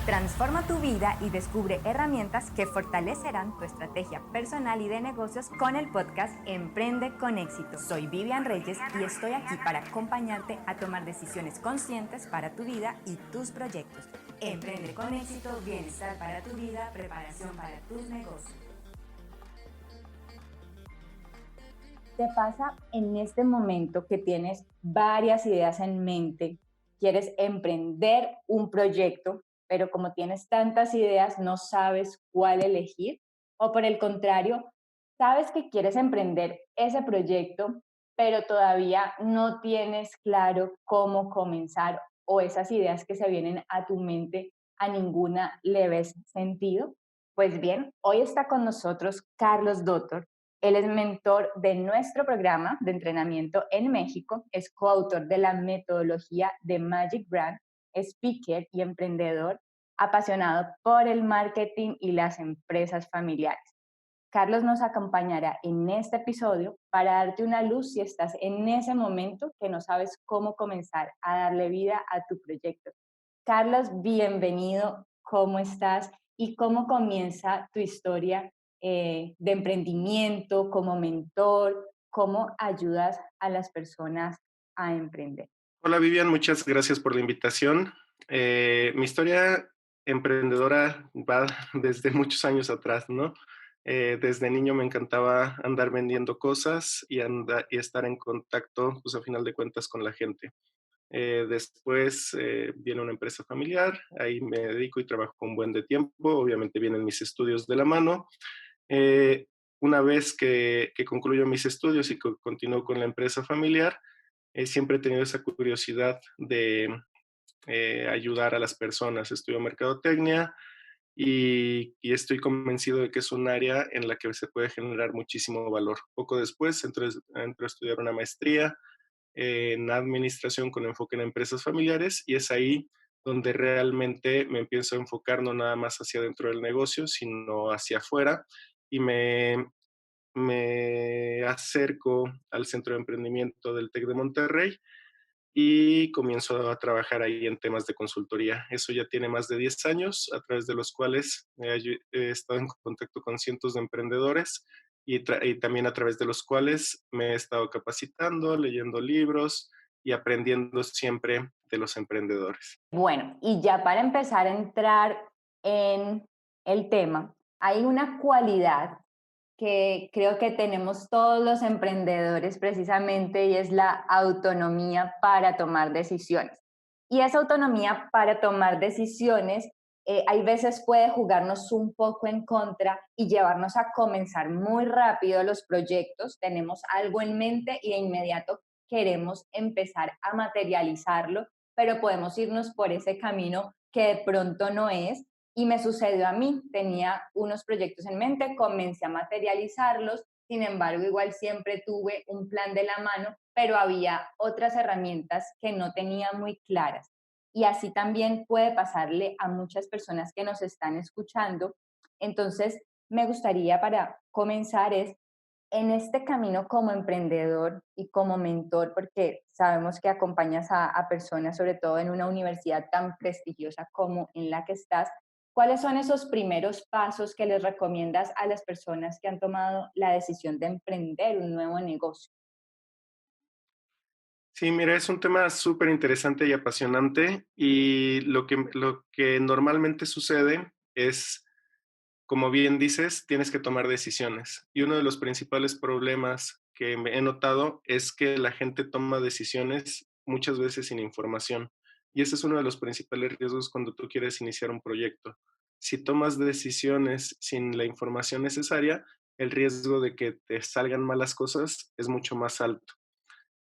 Transforma tu vida y descubre herramientas que fortalecerán tu estrategia personal y de negocios con el podcast Emprende con Éxito. Soy Vivian Reyes y estoy aquí para acompañarte a tomar decisiones conscientes para tu vida y tus proyectos. Emprende con Éxito, bienestar para tu vida, preparación para tus negocios. ¿Te pasa en este momento que tienes varias ideas en mente? Quieres emprender un proyecto, pero como tienes tantas ideas, no sabes cuál elegir. O por el contrario, sabes que quieres emprender ese proyecto, pero todavía no tienes claro cómo comenzar o esas ideas que se vienen a tu mente, a ninguna le ves sentido. Pues bien, hoy está con nosotros Carlos Dottor. Él es mentor de nuestro programa de entrenamiento en México, es coautor de la metodología de Magic Brand, speaker y emprendedor apasionado por el marketing y las empresas familiares. Carlos nos acompañará en este episodio para darte una luz si estás en ese momento que no sabes cómo comenzar a darle vida a tu proyecto. Carlos, bienvenido. ¿Cómo estás? ¿Y cómo comienza tu historia de emprendimiento como mentor? ¿Cómo ayudas a las personas a emprender? Hola Vivian, muchas gracias por la invitación. Mi historia emprendedora va desde muchos años atrás, ¿no? Desde niño me encantaba andar vendiendo cosas y estar en contacto, pues a final de cuentas, con la gente. Después viene una empresa familiar, ahí me dedico y trabajo un buen de tiempo, obviamente vienen mis estudios de la mano. Eh, una vez que concluyo mis estudios y continúo con la empresa familiar, siempre he tenido esa curiosidad de ayudar a las personas. Estudio mercadotecnia y estoy convencido de que es un área en la que se puede generar muchísimo valor. Poco después entro a estudiar una maestría en administración con enfoque en empresas familiares y es ahí donde realmente me empiezo a enfocar no nada más hacia dentro del negocio, sino hacia afuera y me acerco al Centro de Emprendimiento del TEC de Monterrey y comienzo a trabajar ahí en temas de consultoría. Eso ya tiene más de 10 años, a través de los cuales he estado en contacto con cientos de emprendedores y también a través de los cuales me he estado capacitando, leyendo libros y aprendiendo siempre de los emprendedores. Bueno, y ya para empezar a entrar en el tema, hay una cualidad que creo que tenemos todos los emprendedores precisamente y es la autonomía para tomar decisiones. Y esa autonomía para tomar decisiones hay veces puede jugarnos un poco en contra y llevarnos a comenzar muy rápido los proyectos. Tenemos algo en mente y de inmediato queremos empezar a materializarlo, pero podemos irnos por ese camino que de pronto no es. Y me sucedió a mí, tenía unos proyectos en mente, comencé a materializarlos, sin embargo, igual siempre tuve un plan de la mano, pero había otras herramientas que no tenía muy claras. Y así también puede pasarle a muchas personas que nos están escuchando. Entonces, me gustaría para comenzar es en este camino como emprendedor y como mentor, porque sabemos que acompañas a personas, sobre todo en una universidad tan prestigiosa como en la que estás, ¿cuáles son esos primeros pasos que les recomiendas a las personas que han tomado la decisión de emprender un nuevo negocio? Sí, mira, es un tema súper interesante y apasionante y lo que normalmente sucede es, como bien dices, tienes que tomar decisiones. Y uno de los principales problemas que he notado es que la gente toma decisiones muchas veces sin información. Y ese es uno de los principales riesgos cuando tú quieres iniciar un proyecto. Si tomas decisiones sin la información necesaria, el riesgo de que te salgan malas cosas es mucho más alto.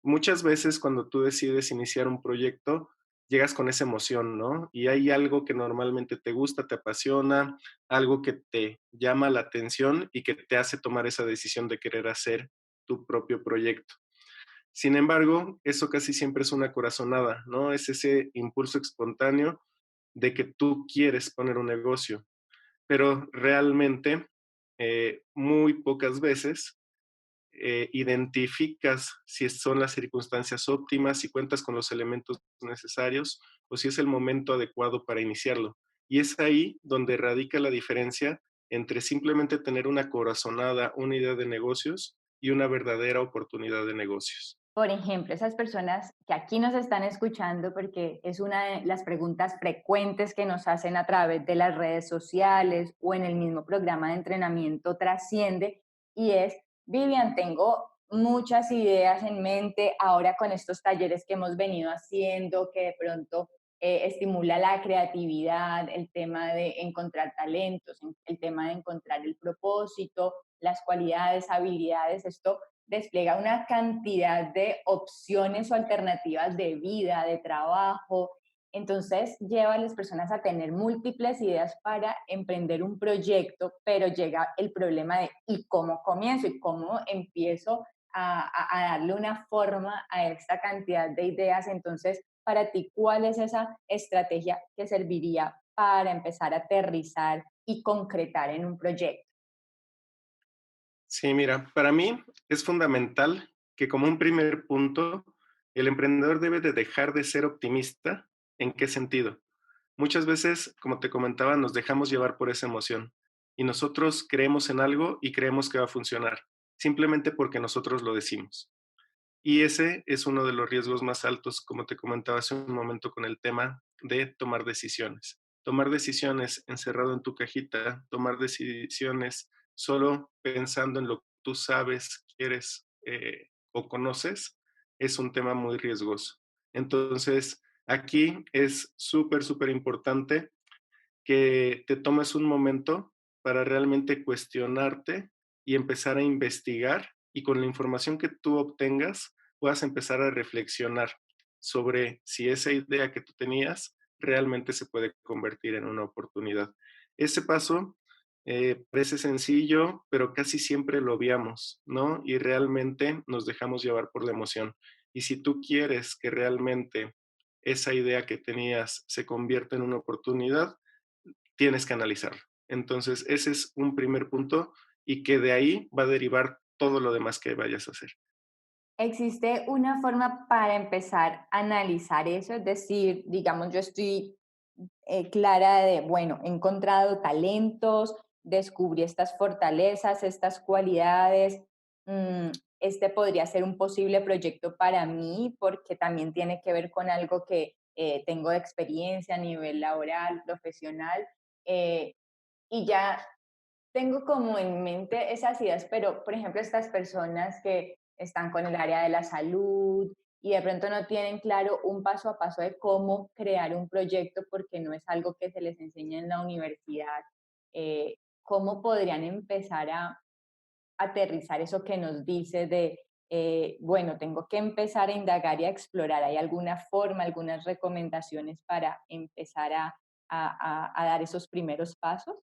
Muchas veces cuando tú decides iniciar un proyecto, llegas con esa emoción, ¿no? Y hay algo que normalmente te gusta, te apasiona, algo que te llama la atención y que te hace tomar esa decisión de querer hacer tu propio proyecto. Sin embargo, eso casi siempre es una corazonada, ¿no? Es ese impulso espontáneo de que tú quieres poner un negocio, pero realmente muy pocas veces identificas si son las circunstancias óptimas, si cuentas con los elementos necesarios o si es el momento adecuado para iniciarlo. Y es ahí donde radica la diferencia entre simplemente tener una corazonada, una idea de negocios y una verdadera oportunidad de negocios. Por ejemplo, esas personas que aquí nos están escuchando, porque es una de las preguntas frecuentes que nos hacen a través de las redes sociales o en el mismo programa de entrenamiento Trasciende, y es, Vivian, tengo muchas ideas en mente ahora con estos talleres que hemos venido haciendo, que de pronto estimula la creatividad, el tema de encontrar talentos, el tema de encontrar el propósito, las cualidades, habilidades, esto despliega una cantidad de opciones o alternativas de vida, de trabajo. Entonces lleva a las personas a tener múltiples ideas para emprender un proyecto, pero llega el problema de ¿y cómo comienzo? ¿Y cómo empiezo a darle una forma a esta cantidad de ideas? Entonces, para ti, ¿cuál es esa estrategia que serviría para empezar a aterrizar y concretar en un proyecto? Sí, mira, para mí es fundamental que como un primer punto, el emprendedor debe de dejar de ser optimista. ¿En qué sentido? Muchas veces, como te comentaba, nos dejamos llevar por esa emoción y nosotros creemos en algo y creemos que va a funcionar, simplemente porque nosotros lo decimos. Y ese es uno de los riesgos más altos, como te comentaba hace un momento con el tema de tomar decisiones. Tomar decisiones encerrado en tu cajita, tomar decisiones solo pensando en lo que tú sabes, quieres o conoces, es un tema muy riesgoso. Entonces, aquí es súper, súper importante que te tomes un momento para realmente cuestionarte y empezar a investigar y con la información que tú obtengas puedas empezar a reflexionar sobre si esa idea que tú tenías realmente se puede convertir en una oportunidad. Ese paso parece sencillo, pero casi siempre lo obviamos, ¿no? Y realmente nos dejamos llevar por la emoción. Y si tú quieres que realmente esa idea que tenías se convierta en una oportunidad, tienes que analizarlo. Entonces, ese es un primer punto y que de ahí va a derivar todo lo demás que vayas a hacer. ¿Existe una forma para empezar a analizar eso? Es decir, digamos, yo estoy clara de, bueno, he encontrado talentos, descubrí estas fortalezas, estas cualidades, mm, este podría ser un posible proyecto para mí porque también tiene que ver con algo que tengo de experiencia a nivel laboral, profesional, eh, y ya tengo como en mente esas ideas, pero por ejemplo, estas personas que están con el área de la salud y de pronto no tienen claro un paso a paso de cómo crear un proyecto porque no es algo que se les enseña en la universidad, ¿cómo podrían empezar a aterrizar eso que nos dice de, bueno, tengo que empezar a indagar y a explorar? ¿Hay alguna forma, algunas recomendaciones para empezar a dar esos primeros pasos?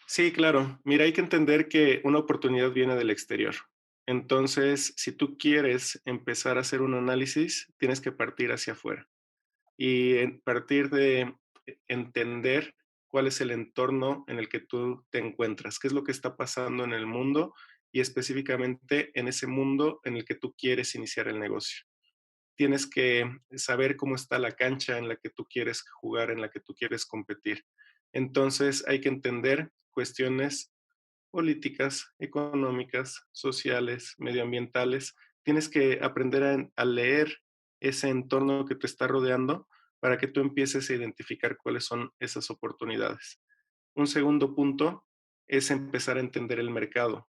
Sí, claro. Mira, hay que entender que una oportunidad viene del exterior. Entonces, si tú quieres empezar a hacer un análisis, tienes que partir hacia afuera y partir de entender cuál es el entorno en el que tú te encuentras, qué es lo que está pasando en el mundo y específicamente en ese mundo en el que tú quieres iniciar el negocio. Tienes que saber cómo está la cancha en la que tú quieres jugar, en la que tú quieres competir. Entonces hay que entender cuestiones políticas, económicas, sociales, medioambientales. Tienes que aprender a leer ese entorno que te está rodeando para que tú empieces a identificar cuáles son esas oportunidades. Un segundo punto es empezar a entender el mercado.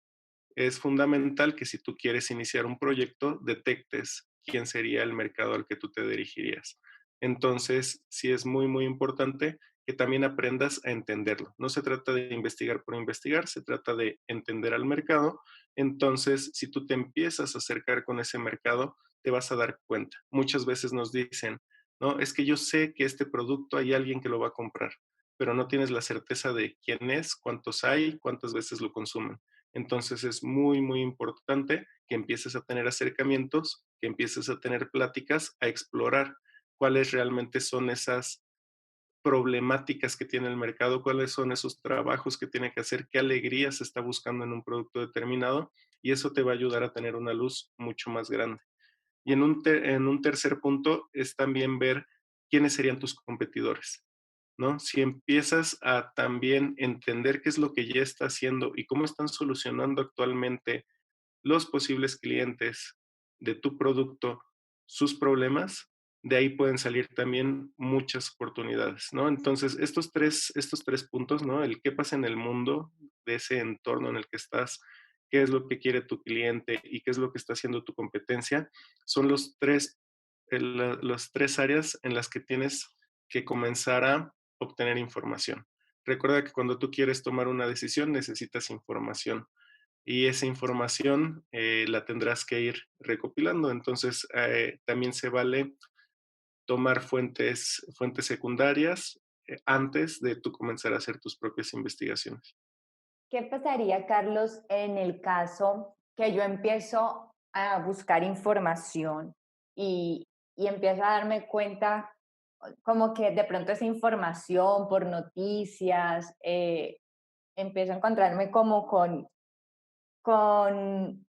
Es fundamental que si tú quieres iniciar un proyecto, detectes quién sería el mercado al que tú te dirigirías. Entonces, sí es muy, muy importante que también aprendas a entenderlo. No se trata de investigar por investigar, se trata de entender al mercado. Entonces, si tú te empiezas a acercar con ese mercado, te vas a dar cuenta. Muchas veces nos dicen, no, es que yo sé que este producto hay alguien que lo va a comprar, pero no tienes la certeza de quién es, cuántos hay, cuántas veces lo consumen. Entonces es muy, muy importante que empieces a tener acercamientos, que empieces a tener pláticas, a explorar cuáles realmente son esas problemáticas que tiene el mercado, cuáles son esos trabajos que tiene que hacer, qué alegría se está buscando en un producto determinado y eso te va a ayudar a tener una luz mucho más grande. Y en un tercer punto es también ver quiénes serían tus competidores. ¿no? Si empiezas a también entender qué es lo que ya está haciendo y cómo están solucionando actualmente los posibles clientes de tu producto sus problemas, de ahí pueden salir también muchas oportunidades, ¿no? Entonces, estos tres puntos, ¿no? El qué pasa en el mundo, de ese entorno en el que estás, qué es lo que quiere tu cliente y qué es lo que está haciendo tu competencia, son las tres áreas en las que tienes que comenzar a obtener información. Recuerda que cuando tú quieres tomar una decisión necesitas información y esa información la tendrás que ir recopilando. Entonces, también se vale tomar fuentes secundarias antes de tú comenzar a hacer tus propias investigaciones. ¿Qué pasaría, Carlos, en el caso que yo empiezo a buscar información y empiezo a darme cuenta como que de pronto esa información por noticias, empiezo a encontrarme como con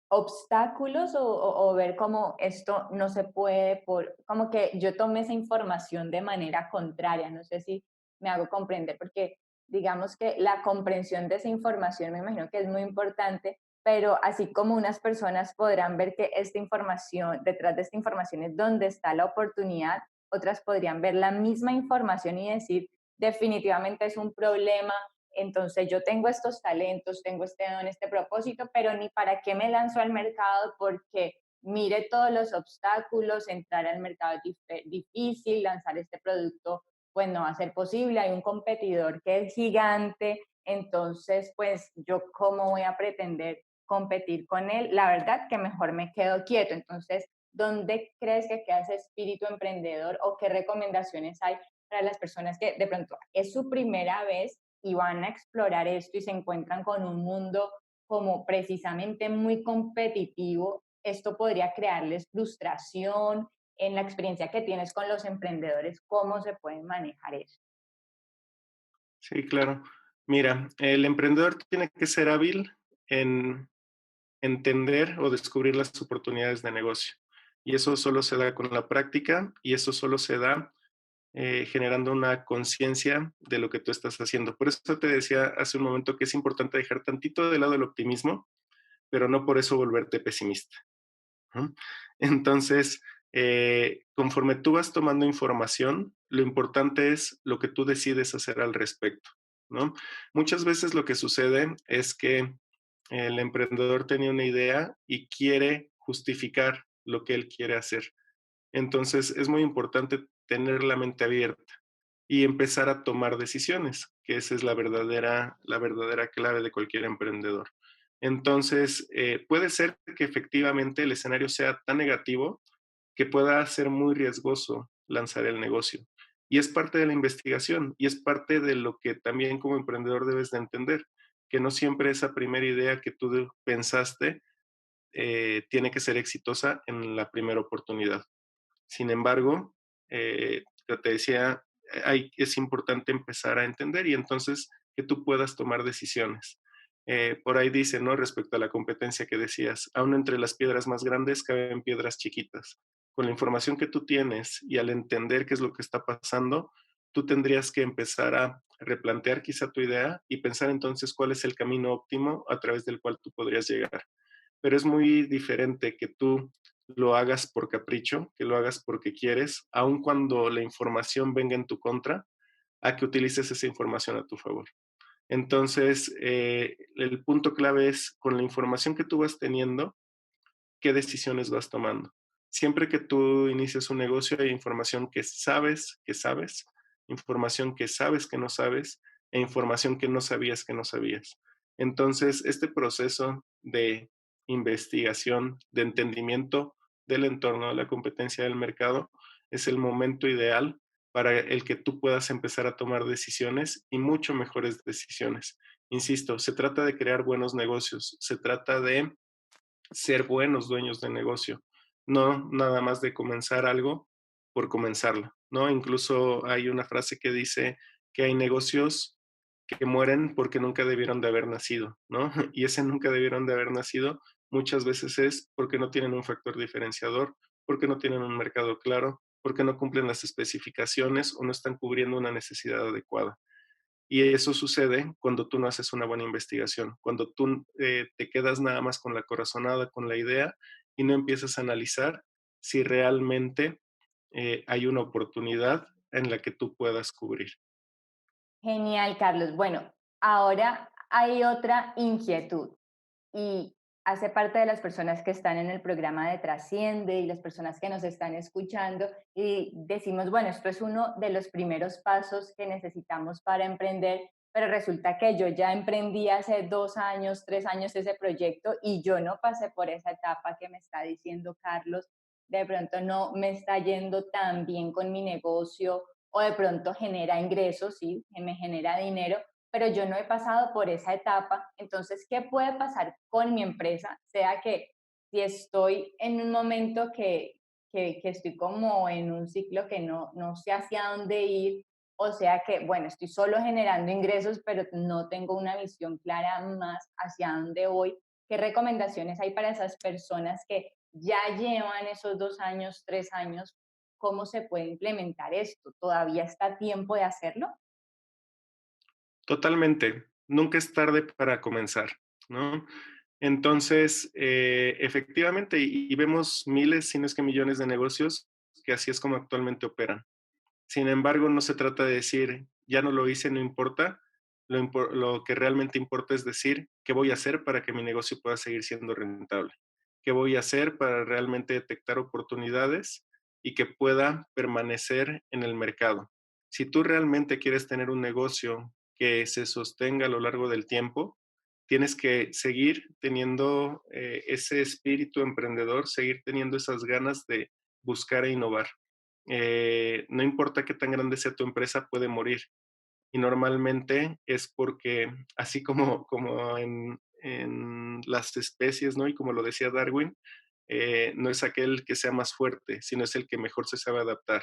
obstáculos o ver cómo esto no se puede, como que yo tomé esa información de manera contraria, no sé si me hago comprender, porque digamos que la comprensión de esa información me imagino que es muy importante, pero así como unas personas podrán ver que esta información, detrás de esta información es donde está la oportunidad, otras podrían ver la misma información y decir, definitivamente es un problema, entonces yo tengo estos talentos, tengo este don, este propósito, pero ni para qué me lanzo al mercado porque mire todos los obstáculos, entrar al mercado es difícil, lanzar este producto pues no va a ser posible, hay un competidor que es gigante, entonces pues yo cómo voy a pretender competir con él, la verdad que mejor me quedo quieto. Entonces, ¿dónde crees que queda ese espíritu emprendedor o qué recomendaciones hay para las personas que de pronto es su primera vez y van a explorar esto y se encuentran con un mundo como precisamente muy competitivo? Esto podría crearles frustración. En la experiencia que tienes con los emprendedores, ¿cómo se puede manejar eso? Sí, claro. Mira, el emprendedor tiene que ser hábil en entender o descubrir las oportunidades de negocio. Y eso solo se da con la práctica y eso solo se da generando una conciencia de lo que tú estás haciendo. Por eso te decía hace un momento que es importante dejar tantito de lado el optimismo, pero no por eso volverte pesimista, ¿no? Entonces, conforme tú vas tomando información, lo importante es lo que tú decides hacer al respecto, ¿no? Muchas veces lo que sucede es que el emprendedor tenía una idea y quiere justificar lo que él quiere hacer. Entonces, es muy importante tener la mente abierta y empezar a tomar decisiones, que esa es la verdadera clave de cualquier emprendedor. Entonces, puede ser que efectivamente el escenario sea tan negativo que pueda ser muy riesgoso lanzar el negocio. Y es parte de la investigación y es parte de lo que también como emprendedor debes de entender, que no siempre esa primera idea que tú pensaste tiene que ser exitosa en la primera oportunidad. Sin embargo, yo te decía, es importante empezar a entender y entonces que tú puedas tomar decisiones. Por ahí dice, ¿no? Respecto a la competencia que decías, aún entre las piedras más grandes caben piedras chiquitas. Con la información que tú tienes y al entender qué es lo que está pasando, tú tendrías que empezar a replantear quizá tu idea y pensar entonces cuál es el camino óptimo a través del cual tú podrías llegar. Pero es muy diferente que tú lo hagas por capricho, que lo hagas porque quieres, aun cuando la información venga en tu contra, a que utilices esa información a tu favor. Entonces, el punto clave es con la información que tú vas teniendo, qué decisiones vas tomando. Siempre que tú inicias un negocio hay información que sabes, información que no sabes e información que no sabías. Entonces, este proceso de investigación, de entendimiento del entorno, de la competencia del mercado, es el momento ideal para el que tú puedas empezar a tomar decisiones y mucho mejores decisiones. Insisto, se trata de crear buenos negocios, se trata de ser buenos dueños de negocio, no nada más de comenzar algo por comenzarlo, ¿no? Incluso hay una frase que dice que hay negocios que mueren porque nunca debieron de haber nacido, ¿no? Y ese nunca debieron de haber nacido muchas veces es porque no tienen un factor diferenciador, porque no tienen un mercado claro, porque no cumplen las especificaciones o no están cubriendo una necesidad adecuada. Y eso sucede cuando tú no haces una buena investigación, cuando tú te quedas nada más con la corazonada, con la idea, y no empiezas a analizar si realmente hay una oportunidad en la que tú puedas cubrir. Genial, Carlos. Bueno, ahora hay otra inquietud y hace parte de las personas que están en el programa de Trasciende y las personas que nos están escuchando y decimos, bueno, esto es uno de los primeros pasos que necesitamos para emprender, pero resulta que yo ya emprendí hace 2 años, 3 años ese proyecto y yo no pasé por esa etapa que me está diciendo Carlos. De pronto no me está yendo tan bien con mi negocio o de pronto genera ingresos, sí, que me genera dinero, pero yo no he pasado por esa etapa. Entonces, ¿qué puede pasar con mi empresa? Sea que si estoy en un momento que estoy como en un ciclo que no sé hacia dónde ir, o sea que, bueno, estoy solo generando ingresos, pero no tengo una visión clara más hacia dónde voy. ¿Qué recomendaciones hay para esas personas que ya llevan esos 2 años, 3 años? ¿Cómo se puede implementar esto? ¿Todavía está a tiempo de hacerlo? Totalmente, nunca es tarde para comenzar, ¿no? Entonces, efectivamente, y vemos miles, si no es que millones de negocios que así es como actualmente operan. Sin embargo, no se trata de decir, ya no lo hice, no importa. Lo que realmente importa es decir, ¿qué voy a hacer para que mi negocio pueda seguir siendo rentable? ¿Qué voy a hacer para realmente detectar oportunidades y que pueda permanecer en el mercado? Si tú realmente quieres tener un negocio que se sostenga a lo largo del tiempo, tienes que seguir teniendo ese espíritu emprendedor, seguir teniendo esas ganas de buscar e innovar. No importa qué tan grande sea tu empresa, puede morir. Y normalmente es porque, así como en las especies, ¿no? Y como lo decía Darwin, no es aquel que sea más fuerte, sino es el que mejor se sabe adaptar.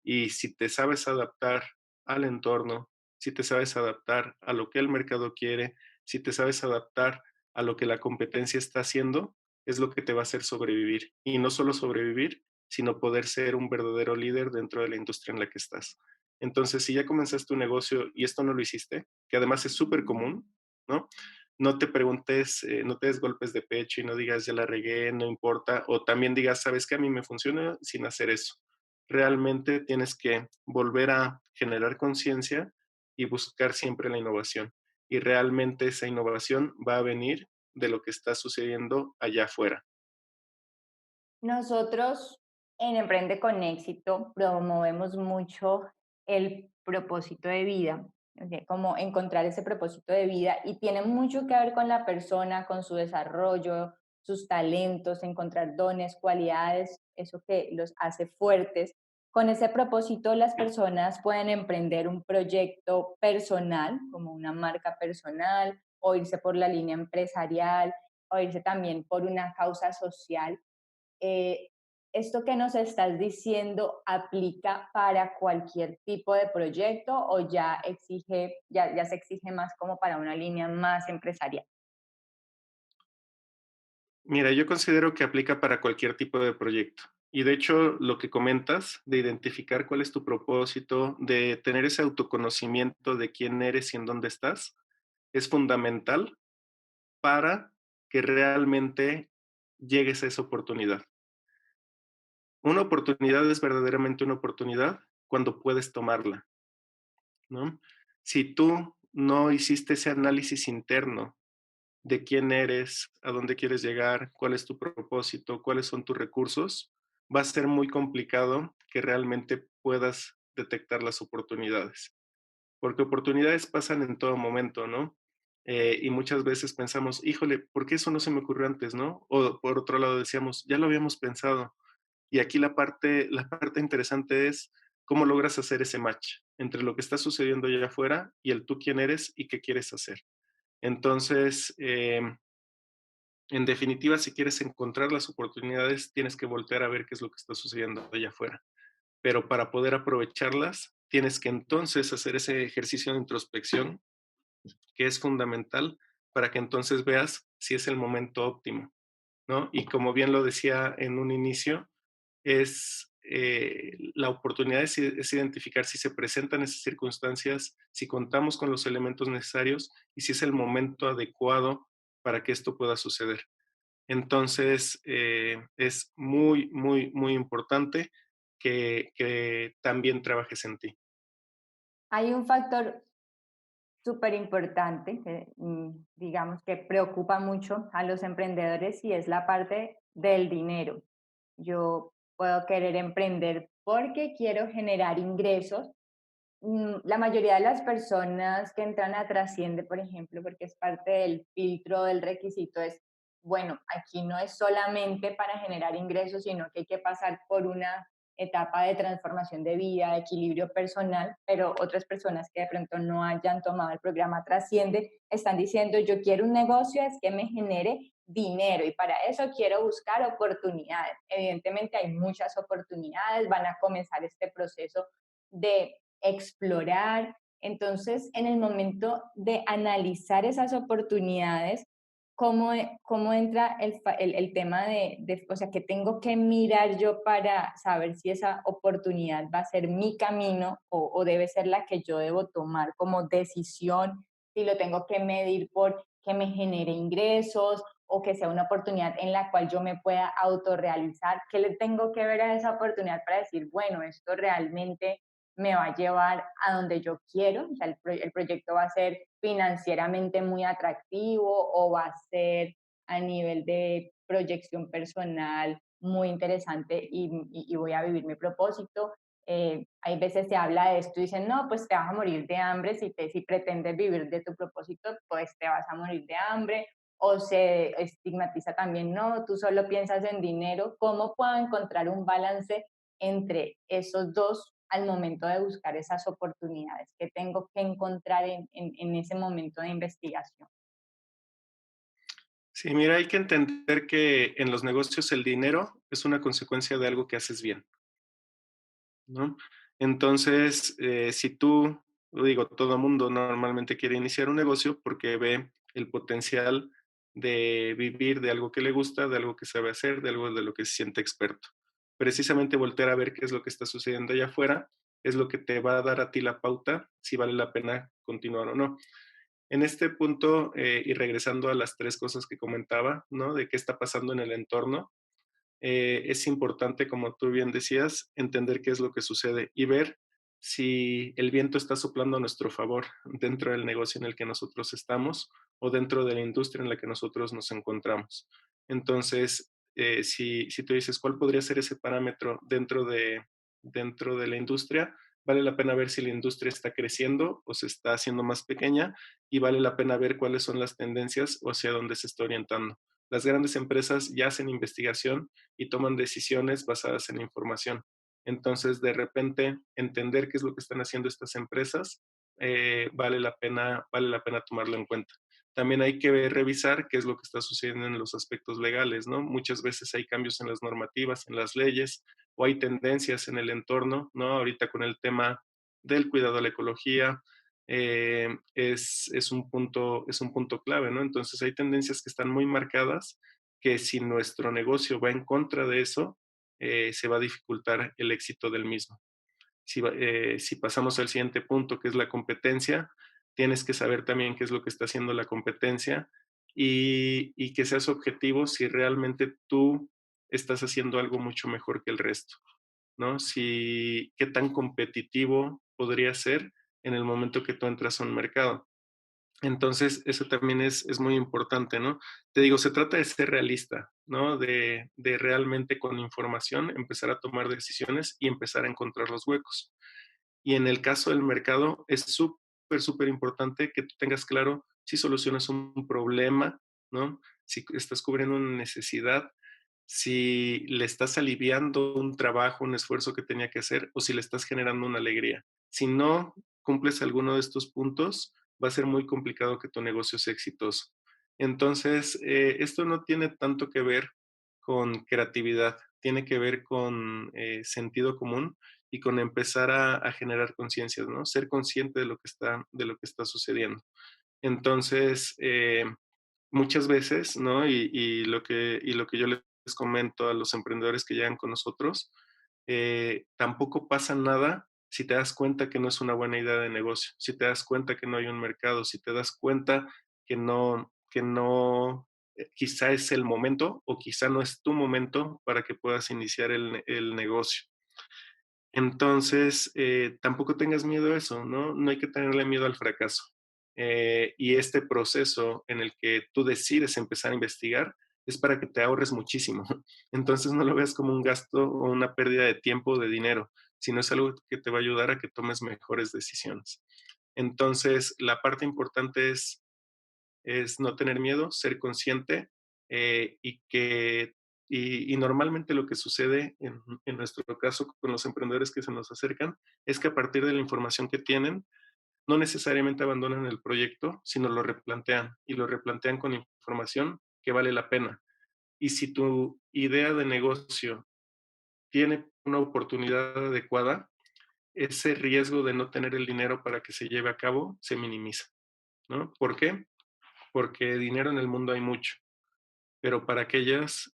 Y si te sabes adaptar al entorno, si te sabes adaptar a lo que el mercado quiere, si te sabes adaptar a lo que la competencia está haciendo, es lo que te va a hacer sobrevivir. Y no solo sobrevivir, sino poder ser un verdadero líder dentro de la industria en la que estás. Entonces, si ya comenzaste un negocio y esto no lo hiciste, que además es súper común, ¿no? No te preguntes, no te des golpes de pecho y no digas, ya la regué, no importa, o también digas, sabes que a mí me funciona sin hacer eso. Realmente tienes que volver a generar conciencia y buscar siempre la innovación. Y realmente esa innovación va a venir de lo que está sucediendo allá afuera. Nosotros en Emprende con Éxito promovemos mucho el propósito de vida, ¿ok? Como encontrar ese propósito de vida y tiene mucho que ver con la persona, con su desarrollo, sus talentos, encontrar dones, cualidades, eso que los hace fuertes. Con ese propósito las personas pueden emprender un proyecto personal, como una marca personal, o irse por la línea empresarial, o irse también por una causa social. eh, ¿Esto que nos estás diciendo aplica para cualquier tipo de proyecto o ya se exige más como para una línea más empresarial? Mira, yo considero que aplica para cualquier tipo de proyecto. Y de hecho, lo que comentas de identificar cuál es tu propósito, de tener ese autoconocimiento de quién eres y en dónde estás, es fundamental para que realmente llegues a esa oportunidad. Una oportunidad es verdaderamente una oportunidad cuando puedes tomarla, ¿no? Si tú no hiciste ese análisis interno de quién eres, a dónde quieres llegar, cuál es tu propósito, cuáles son tus recursos, va a ser muy complicado que realmente puedas detectar las oportunidades, porque oportunidades pasan en todo momento, ¿no? Y muchas veces pensamos, híjole, ¿por qué eso no se me ocurrió antes, no? O por otro lado decíamos, ya lo habíamos pensado. Y aquí la parte interesante es cómo logras hacer ese match entre lo que está sucediendo allá afuera y el tú quién eres y qué quieres hacer. Entonces, en definitiva, si quieres encontrar las oportunidades, tienes que voltear a ver qué es lo que está sucediendo allá afuera. Pero para poder aprovecharlas, tienes que entonces hacer ese ejercicio de introspección que es fundamental para que entonces veas si es el momento óptimo, ¿no? Y como bien lo decía en un inicio, es la oportunidad es identificar si se presentan esas circunstancias, si contamos con los elementos necesarios y si es el momento adecuado para que esto pueda suceder. Entonces, es muy, muy, muy importante que también trabajes en ti. Hay un factor súper importante que digamos que preocupa mucho a los emprendedores y es la parte del dinero. Yo puedo querer emprender porque quiero generar ingresos. La mayoría de las personas que entran a Trasciende, por ejemplo, porque es parte del filtro del requisito, es, bueno, aquí no es solamente para generar ingresos, sino que hay que pasar por una etapa de transformación de vida, de equilibrio personal, pero otras personas que de pronto no hayan tomado el programa Trasciende están diciendo, yo quiero un negocio, es que me genere dinero y para eso quiero buscar oportunidades. Evidentemente hay muchas oportunidades, van a comenzar este proceso de explorar. Entonces, en el momento de analizar esas oportunidades, cómo entra el tema o sea, que tengo que mirar yo para saber si esa oportunidad va a ser mi camino o debe ser la que yo debo tomar como decisión, si lo tengo que medir por que me genere ingresos o que sea una oportunidad en la cual yo me pueda autorrealizar, qué le tengo que ver a esa oportunidad para decir, bueno, esto realmente me va a llevar a donde yo quiero, o sea, el proyecto va a ser financieramente muy atractivo o va a ser a nivel de proyección personal muy interesante y voy a vivir mi propósito. Hay veces se habla de esto y dicen, no, pues te vas a morir de hambre si pretendes vivir de tu propósito, pues te vas a morir de hambre. O se estigmatiza también, no, tú solo piensas en dinero. ¿Cómo puedo encontrar un balance entre esos dos al momento de buscar esas oportunidades que tengo que encontrar en ese momento de investigación? Sí, mira, hay que entender que en los negocios el dinero es una consecuencia de algo que haces bien, ¿no? Entonces, si tú, lo digo, todo mundo normalmente quiere iniciar un negocio porque ve el potencial de vivir de algo que le gusta, de algo que sabe hacer, de algo de lo que se siente experto. Precisamente voltear a ver qué es lo que está sucediendo allá afuera es lo que te va a dar a ti la pauta si vale la pena continuar o no. En este punto, y regresando a las tres cosas que comentaba, ¿no? De qué está pasando en el entorno, es importante, como tú bien decías, entender qué es lo que sucede y ver si el viento está soplando a nuestro favor dentro del negocio en el que nosotros estamos o dentro de la industria en la que nosotros nos encontramos. Entonces, si tú dices cuál podría ser ese parámetro dentro de la industria, vale la pena ver si la industria está creciendo o se está haciendo más pequeña y vale la pena ver cuáles son las tendencias o hacia dónde se está orientando. Las grandes empresas ya hacen investigación y toman decisiones basadas en información. Entonces, de repente, entender qué es lo que están haciendo estas empresas vale la pena tomarlo en cuenta. También hay que revisar qué es lo que está sucediendo en los aspectos legales, ¿no? Muchas veces hay cambios en las normativas, en las leyes, o hay tendencias en el entorno, ¿no? Ahorita con el tema del cuidado a la ecología, es un punto clave, ¿no? Entonces hay tendencias que están muy marcadas que si nuestro negocio va en contra de eso, se va a dificultar el éxito del mismo. Si pasamos al siguiente punto, que es la competencia, tienes que saber también qué es lo que está haciendo la competencia y que seas objetivo si realmente tú estás haciendo algo mucho mejor que el resto, ¿no? Si, qué tan competitivo podría ser en el momento que tú entras a un mercado. Entonces, eso también es muy importante, ¿no? Te digo, se trata de ser realista, ¿no? De realmente con información empezar a tomar decisiones y empezar a encontrar los huecos. Y en el caso del mercado, es súper, súper importante que tú tengas claro si solucionas un problema, ¿no? Si estás cubriendo una necesidad, si le estás aliviando un trabajo, un esfuerzo que tenía que hacer o si le estás generando una alegría. Si no cumples alguno de estos puntos, va a ser muy complicado que tu negocio sea exitoso. Entonces, esto no tiene tanto que ver con creatividad, tiene que ver con sentido común y con empezar a generar conciencias, ¿no? Ser consciente de lo que está sucediendo. Entonces, muchas veces, ¿no? Y lo que yo les comento a los emprendedores que llegan con nosotros, tampoco pasa nada si te das cuenta que no es una buena idea de negocio, si te das cuenta que no hay un mercado, si te das cuenta que no, quizá es el momento o quizá no es tu momento para que puedas iniciar el negocio. Entonces, tampoco tengas miedo a eso, ¿no? No hay que tenerle miedo al fracaso. Y este proceso en el que tú decides empezar a investigar es para que te ahorres muchísimo. Entonces, no lo veas como un gasto o una pérdida de tiempo o de dinero, sino es algo que te va a ayudar a que tomes mejores decisiones. Entonces, la parte importante es no tener miedo, ser consciente y normalmente lo que sucede en nuestro caso con los emprendedores que se nos acercan es que a partir de la información que tienen, no necesariamente abandonan el proyecto, sino lo replantean y lo replantean con información que vale la pena. Y si tu idea de negocio tiene una oportunidad adecuada, ese riesgo de no tener el dinero para que se lleve a cabo se minimiza, ¿no? ¿Por qué? Porque dinero en el mundo hay mucho, pero para aquellas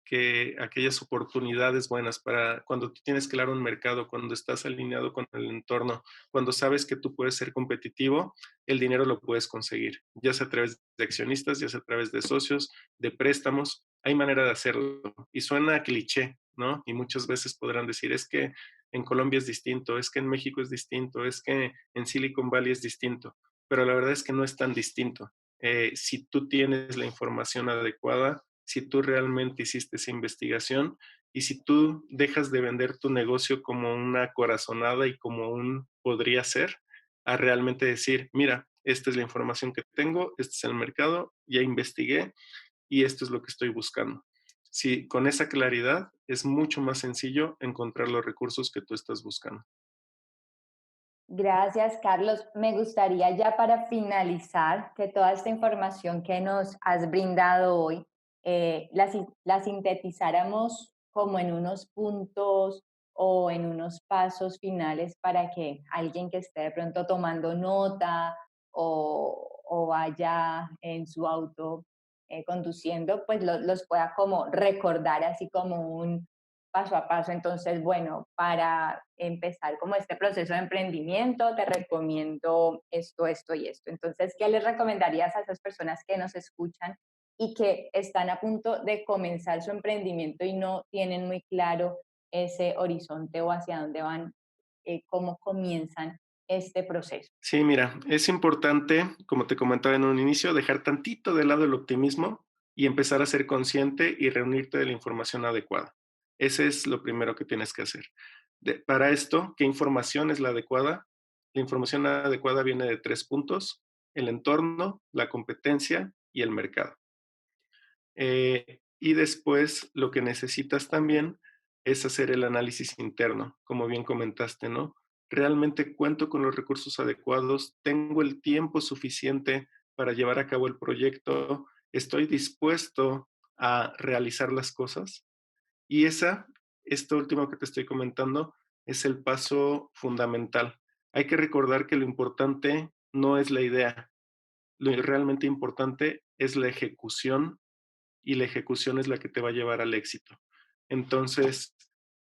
oportunidades buenas, para cuando tú tienes claro un mercado, cuando estás alineado con el entorno, cuando sabes que tú puedes ser competitivo, el dinero lo puedes conseguir, ya sea a través de accionistas, ya sea a través de socios, de préstamos, hay manera de hacerlo. Y suena a cliché, ¿no? Y muchas veces podrán decir, es que en Colombia es distinto, es que en México es distinto, es que en Silicon Valley es distinto, pero la verdad es que no es tan distinto. Si tú tienes la información adecuada, si tú realmente hiciste esa investigación y si tú dejas de vender tu negocio como una corazonada y como un podría ser, a realmente decir, mira, esta es la información que tengo, este es el mercado, ya investigué y esto es lo que estoy buscando. Sí, con esa claridad es mucho más sencillo encontrar los recursos que tú estás buscando. Gracias, Carlos. Me gustaría ya para finalizar que toda esta información que nos has brindado hoy la sintetizáramos como en unos puntos o en unos pasos finales para que alguien que esté de pronto tomando nota o vaya en su auto conduciendo, pues los pueda como recordar así como un paso a paso. Entonces, bueno, para empezar como este proceso de emprendimiento, te recomiendo esto, esto y esto. Entonces, ¿qué les recomendarías a esas personas que nos escuchan y que están a punto de comenzar su emprendimiento y no tienen muy claro ese horizonte o hacia dónde van, cómo comienzan este proceso? Sí, mira, es importante, como te comentaba en un inicio, dejar tantito de lado el optimismo y empezar a ser consciente y reunirte de la información adecuada. Ese es lo primero que tienes que hacer. Para esto, ¿qué información es la adecuada? La información adecuada viene de tres puntos: el entorno, la competencia y el mercado. Y después lo que necesitas también es hacer el análisis interno, como bien comentaste, ¿no? ¿Realmente cuento con los recursos adecuados? ¿Tengo el tiempo suficiente para llevar a cabo el proyecto? ¿Estoy dispuesto a realizar las cosas? Y esto último que te estoy comentando, es el paso fundamental. Hay que recordar que lo importante no es la idea, lo realmente importante es la ejecución y la ejecución es la que te va a llevar al éxito. Entonces,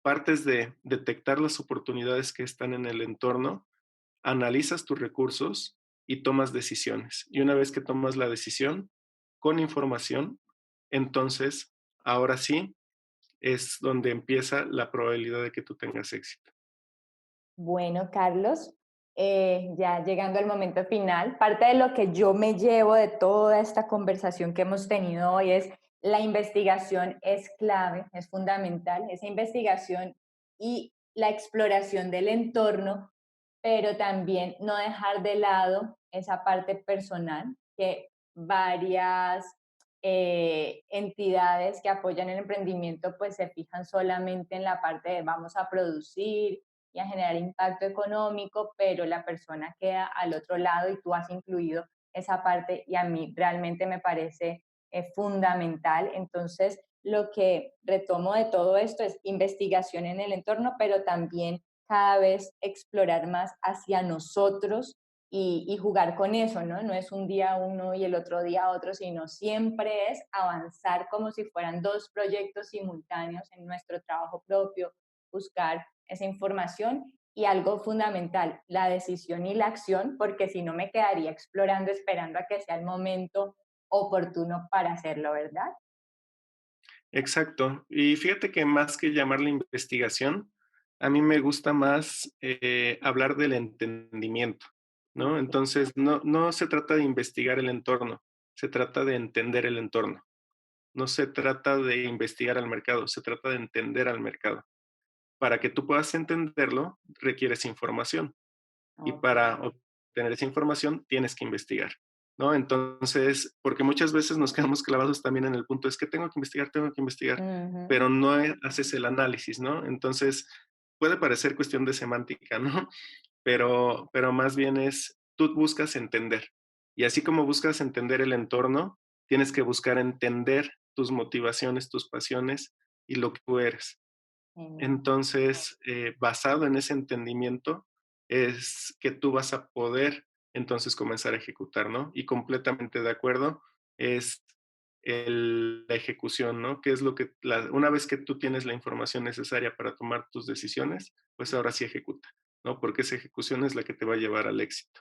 partes de detectar las oportunidades que están en el entorno, analizas tus recursos y tomas decisiones. Y una vez que tomas la decisión con información, entonces, ahora sí, es donde empieza la probabilidad de que tú tengas éxito. Bueno, Carlos, ya llegando al momento final, parte de lo que yo me llevo de toda esta conversación que hemos tenido hoy es la investigación es clave, es fundamental, esa investigación y la exploración del entorno, pero también no dejar de lado esa parte personal que varias entidades que apoyan el emprendimiento pues se fijan solamente en la parte de vamos a producir y a generar impacto económico, pero la persona queda al otro lado y tú has incluido esa parte y a mí realmente me parece fundamental. Entonces, lo que retomo de todo esto es investigación en el entorno, pero también cada vez explorar más hacia nosotros y jugar con eso, ¿no? No es un día uno y el otro día otro, sino siempre es avanzar como si fueran dos proyectos simultáneos en nuestro trabajo propio, buscar esa información y algo fundamental, la decisión y la acción, porque si no me quedaría explorando, esperando a que sea el momento oportuno para hacerlo, ¿verdad? Exacto. Y fíjate que más que llamarle investigación, a mí me gusta más hablar del entendimiento, ¿no? Ok. Entonces, no se trata de investigar el entorno, se trata de entender el entorno. No se trata de investigar al mercado, se trata de entender al mercado. Para que tú puedas entenderlo, requieres información. Y Ok. para obtener esa información tienes que investigar, ¿no? Entonces, porque muchas veces nos quedamos clavados también en el punto, es que tengo que investigar, Ujú. pero no haces el análisis, ¿no? Entonces, puede parecer cuestión de semántica, ¿no? Pero más bien es, tú buscas entender. Y así como buscas entender el entorno, tienes que buscar entender tus motivaciones, tus pasiones y lo que tú eres. Genial. Entonces, basado en ese entendimiento, es que tú vas a poder entonces comenzar a ejecutar, ¿no? Y completamente de acuerdo, es la ejecución, ¿no? Que es lo que, una vez que tú tienes la información necesaria para tomar tus decisiones, pues ahora sí ejecuta, ¿no? Porque esa ejecución es la que te va a llevar al éxito.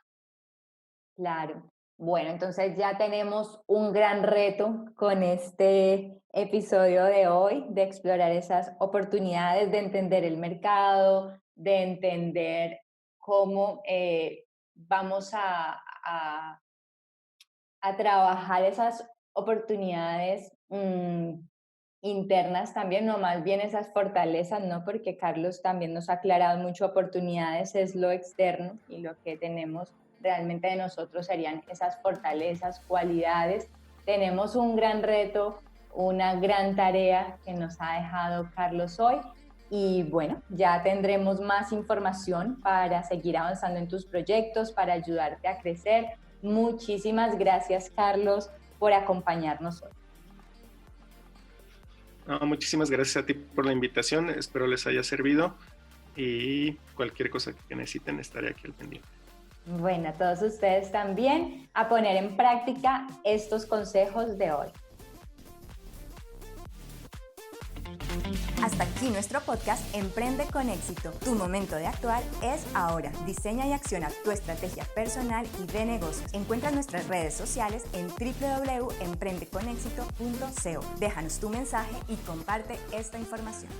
Claro. Bueno, entonces ya tenemos un gran reto con este episodio de hoy, de explorar esas oportunidades, de entender el mercado, de entender cómo vamos a trabajar esas oportunidades internas también, no más bien esas fortalezas, ¿no? Porque Carlos también nos ha aclarado mucho, oportunidades es lo externo y lo que tenemos realmente de nosotros serían esas fortalezas, cualidades. Tenemos un gran reto, una gran tarea que nos ha dejado Carlos hoy y bueno, ya tendremos más información para seguir avanzando en tus proyectos, para ayudarte a crecer. Muchísimas gracias, Carlos, por acompañarnos hoy. No, muchísimas gracias a ti por la invitación, espero les haya servido y cualquier cosa que necesiten estaré aquí al pendiente. Bueno, a todos ustedes también a poner en práctica estos consejos de hoy. Hasta aquí nuestro podcast Emprende con éxito. Tu momento de actuar es ahora. Diseña y acciona tu estrategia personal y de negocios. Encuentra nuestras redes sociales en www.emprendeconexito.co. Déjanos tu mensaje y comparte esta información.